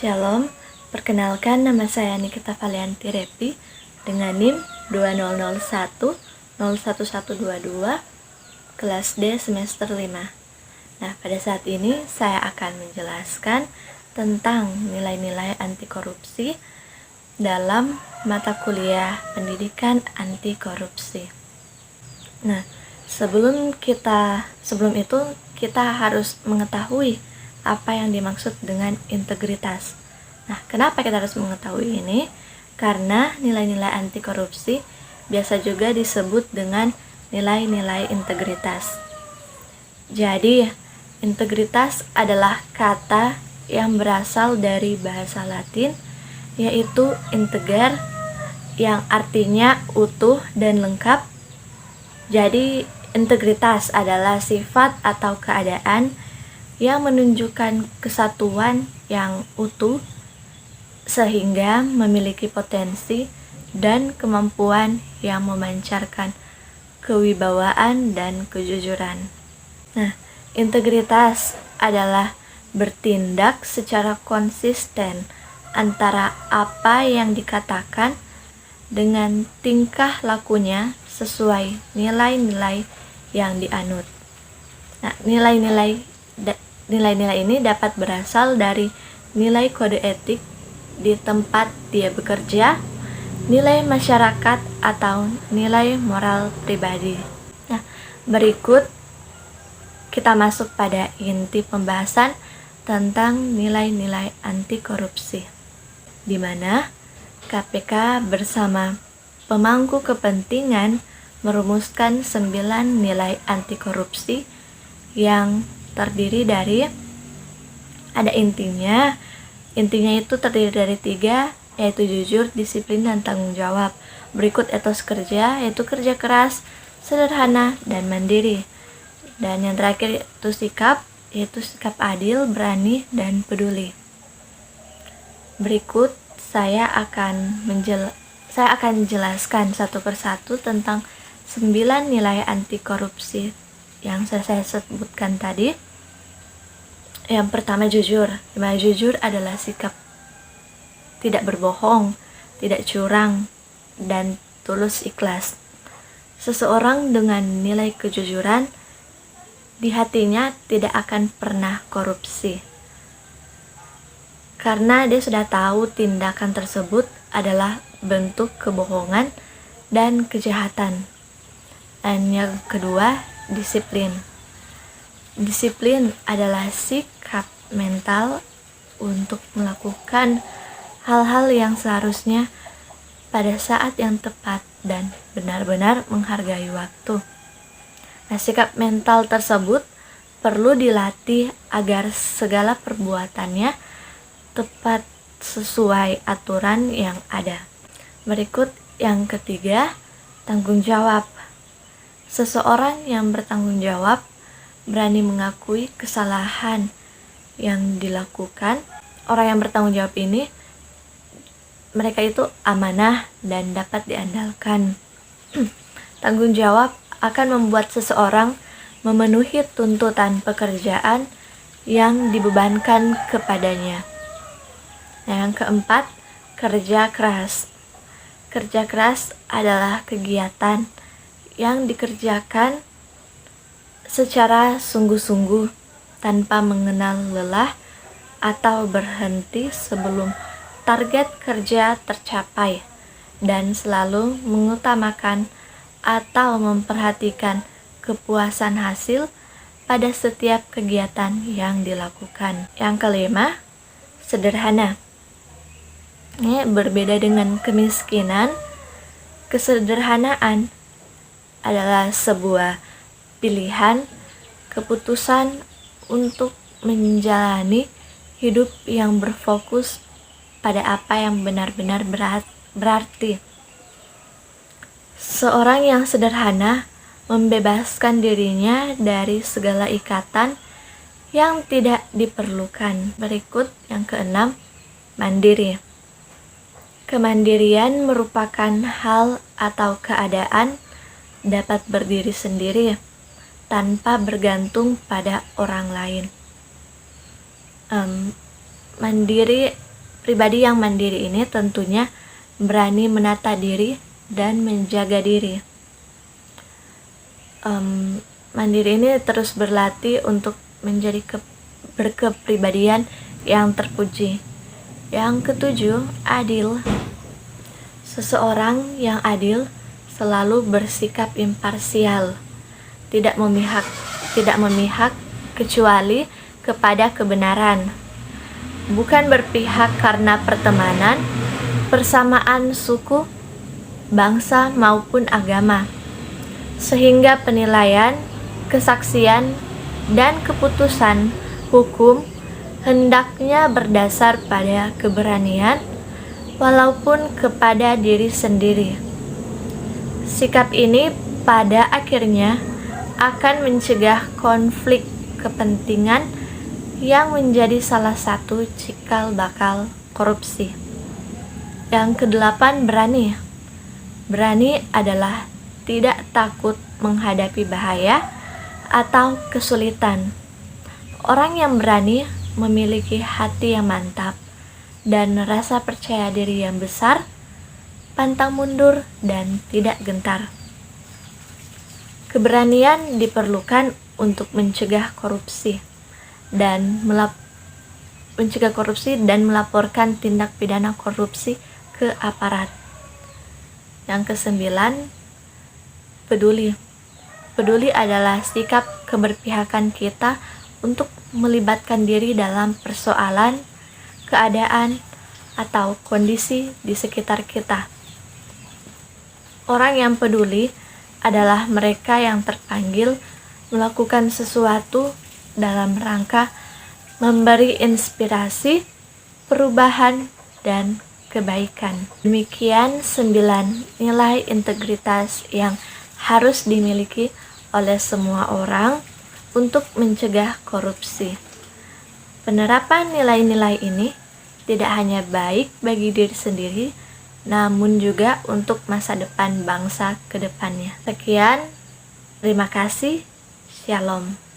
Shalom, perkenalkan nama saya Nikita Valianti Repi dengan NIM 2001-01122 kelas D semester 5. Nah, pada saat ini saya akan menjelaskan tentang nilai-nilai anti korupsi dalam mata kuliah pendidikan anti korupsi. Nah, sebelum itu kita harus mengetahui apa yang dimaksud dengan integritas. Nah, kenapa kita harus mengetahui ini? Karena nilai-nilai anti korupsi biasa juga disebut dengan nilai-nilai integritas. Jadi, integritas adalah kata yang berasal dari bahasa Latin, yaitu integer, yang artinya utuh dan lengkap. Jadi, integritas adalah sifat atau keadaan yang menunjukkan kesatuan yang utuh sehingga memiliki potensi dan kemampuan yang memancarkan kewibawaan dan kejujuran. Nah, integritas adalah bertindak secara konsisten antara apa yang dikatakan dengan tingkah lakunya sesuai nilai-nilai yang dianut. Nah, nilai-nilai ini dapat berasal dari nilai kode etik di tempat dia bekerja, nilai masyarakat, atau nilai moral pribadi. Nah, berikut kita masuk pada inti pembahasan tentang nilai-nilai anti korupsi, di mana KPK bersama pemangku kepentingan merumuskan 9 nilai anti korupsi yang terdiri dari intinya itu terdiri dari 3, yaitu jujur, disiplin, dan tanggung jawab. Berikut etos kerja, yaitu kerja keras, sederhana, dan mandiri. Dan yang terakhir itu sikap, yaitu sikap adil, berani, dan peduli. Berikut saya akan jelaskan satu persatu tentang 9 nilai anti korupsi yang saya sebutkan tadi. Yang pertama, jujur. Dimana jujur adalah sikap tidak berbohong, tidak curang, dan tulus ikhlas. Seseorang dengan nilai kejujuran di hatinya tidak akan pernah korupsi, karena dia sudah tahu tindakan tersebut adalah bentuk kebohongan dan kejahatan. Dan yang kedua, disiplin. Disiplin adalah sikap mental untuk melakukan hal-hal yang seharusnya pada saat yang tepat dan benar-benar menghargai waktu. Nah, sikap mental tersebut perlu dilatih agar segala perbuatannya tepat sesuai aturan yang ada. Berikut yang ketiga, tanggung jawab. Seseorang yang bertanggung jawab berani mengakui kesalahan yang dilakukan. Orang yang bertanggung jawab ini, mereka itu amanah dan dapat diandalkan. Tanggung jawab akan membuat seseorang memenuhi tuntutan pekerjaan yang dibebankan kepadanya. Yang keempat, kerja keras. Kerja keras adalah kegiatan yang dikerjakan secara sungguh-sungguh tanpa mengenal lelah atau berhenti sebelum target kerja tercapai, dan selalu mengutamakan atau memperhatikan kepuasan hasil pada setiap kegiatan yang dilakukan. Yang kelima, sederhana. Ini berbeda dengan kemiskinan. Kesederhanaan adalah sebuah pilihan, keputusan untuk menjalani hidup yang berfokus pada apa yang benar-benar berarti. Seorang yang sederhana membebaskan dirinya dari segala ikatan yang tidak diperlukan. Berikut yang keenam, mandiri. Kemandirian merupakan hal atau keadaan dapat berdiri sendiri tanpa bergantung pada orang lain. Mandiri Pribadi yang mandiri ini tentunya berani menata diri dan menjaga diri. Mandiri ini terus berlatih untuk menjadi berkepribadian yang terpuji. Yang ketujuh, adil. Seseorang yang adil selalu bersikap imparsial, tidak memihak kecuali kepada kebenaran. Bukan berpihak karena pertemanan, persamaan suku, bangsa maupun agama. Sehingga penilaian, kesaksian, dan keputusan hukum hendaknya berdasar pada keberanian, walaupun kepada diri sendiri. Sikap ini pada akhirnya akan mencegah konflik kepentingan yang menjadi salah satu cikal bakal korupsi. Yang kedelapan, berani. Berani adalah tidak takut menghadapi bahaya atau kesulitan. Orang yang berani memiliki hati yang mantap dan rasa percaya diri yang besar, pantang mundur dan tidak gentar. Keberanian diperlukan untuk mencegah korupsi dan melaporkan tindak pidana korupsi ke aparat. Yang kesembilan, peduli. Peduli adalah sikap keberpihakan kita untuk melibatkan diri dalam persoalan, keadaan, atau kondisi di sekitar kita. Orang yang peduli adalah mereka yang terpanggil melakukan sesuatu dalam rangka memberi inspirasi, perubahan, dan kebaikan. Demikian 9 nilai integritas yang harus dimiliki oleh semua orang untuk mencegah korupsi. Penerapan nilai-nilai ini tidak hanya baik bagi diri sendiri, namun juga untuk masa depan bangsa ke depannya. Sekian, terima kasih, Shalom.